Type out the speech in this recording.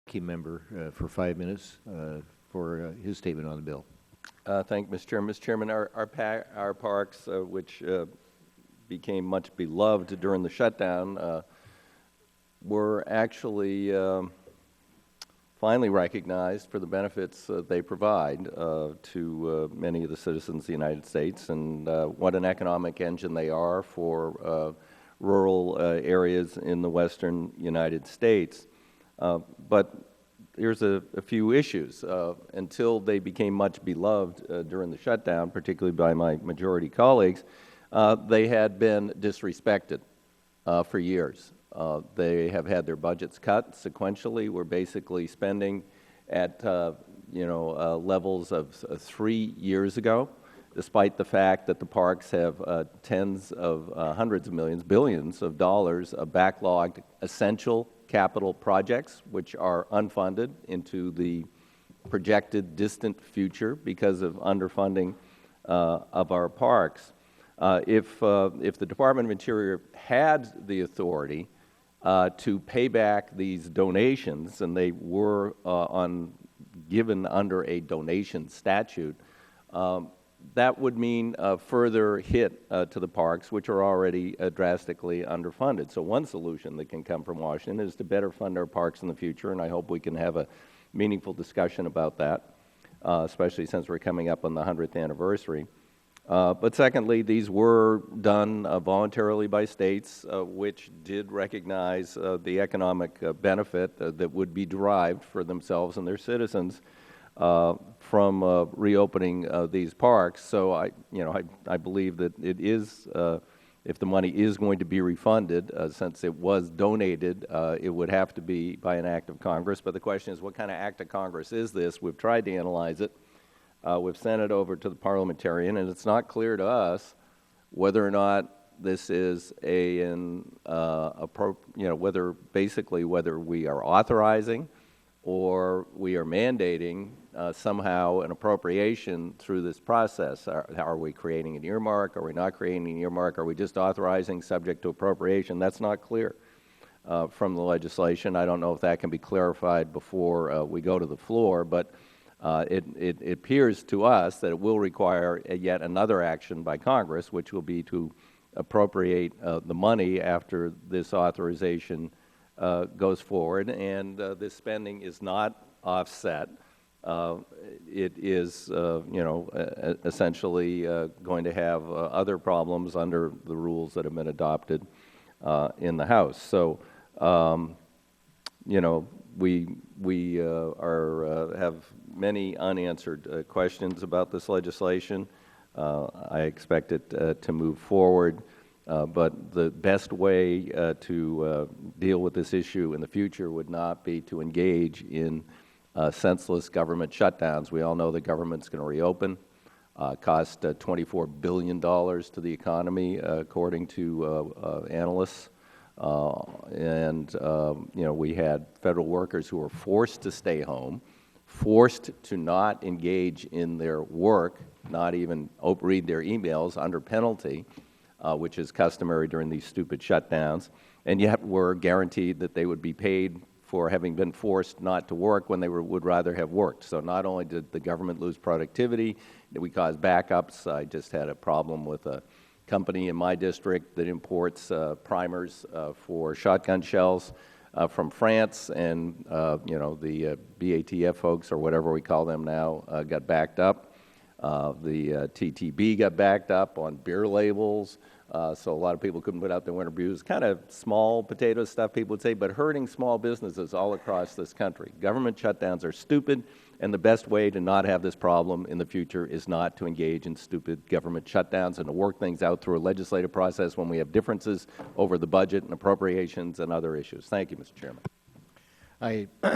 Key member for 5 minutes for his statement on the bill. Thank you, Mr. Chairman. Mr. Chairman, our parks, which became much beloved during the shutdown, were actually finally recognized for the benefits they provide to many of the citizens of the United States, and what an economic engine they are for rural areas in the western United States. But here's a few issues. Until they became much beloved during the shutdown, particularly by my majority colleagues, they had been disrespected for years. They have had their budgets cut sequentially. We're basically spending at levels of 3 years ago, despite the fact that the parks have tens of hundreds of millions, billions of dollars of backlogged essential capital projects, which are unfunded into the projected distant future because of underfunding of our parks. If the Department of Interior had the authority to pay back these donations, and they were given under a donation statute, that would mean a further hit to the parks, which are already drastically underfunded. So one solution that can come from Washington is to better fund our parks in the future, and I hope we can have a meaningful discussion about that, especially since we're coming up on the 100th anniversary. But secondly, these were done voluntarily by states, which did recognize the economic benefit that would be derived for themselves and their citizens from reopening these parks. So I believe that it is, if the money is going to be refunded, since it was donated, it would have to be by an act of Congress. But the question is, what kind of act of Congress is this? We've tried to analyze it. We've sent it over to the parliamentarian, and it's not clear to us whether or not this is whether we are authorizing or we are mandating somehow an appropriation through this process. Are we creating an earmark? Are we not creating an earmark? Are we just authorizing subject to appropriation? That's not clear from the legislation. I don't know if that can be clarified before we go to the floor, but it appears to us that it will require yet another action by Congress, which will be to appropriate the money after this authorization goes forward, and this spending is not offset. It is, essentially going to have other problems under the rules that have been adopted in the House. So, we have many unanswered questions about this legislation. I expect it to move forward, but the best way to deal with this issue in the future would not be to engage in senseless government shutdowns. We all know the government's going to reopen, cost $24 billion to the economy, according to analysts. We had federal workers who were forced to stay home, forced to not engage in their work, not even read their emails under penalty, which is customary during these stupid shutdowns, and yet were guaranteed that they would be paid for having been forced not to work when they would rather have worked. So not only did the government lose productivity, did we cause backups. I just had a problem with a company in my district that imports primers for shotgun shells from France, and the BATF folks, or whatever we call them now, got backed up. The TTB got backed up on beer labels, so a lot of people couldn't put out their winter brews. Kind of small potato stuff, people would say, but hurting small businesses all across this country. Government shutdowns are stupid, and the best way to not have this problem in the future is not to engage in stupid government shutdowns and to work things out through a legislative process when we have differences over the budget and appropriations and other issues. Thank you, Mr. Chairman. I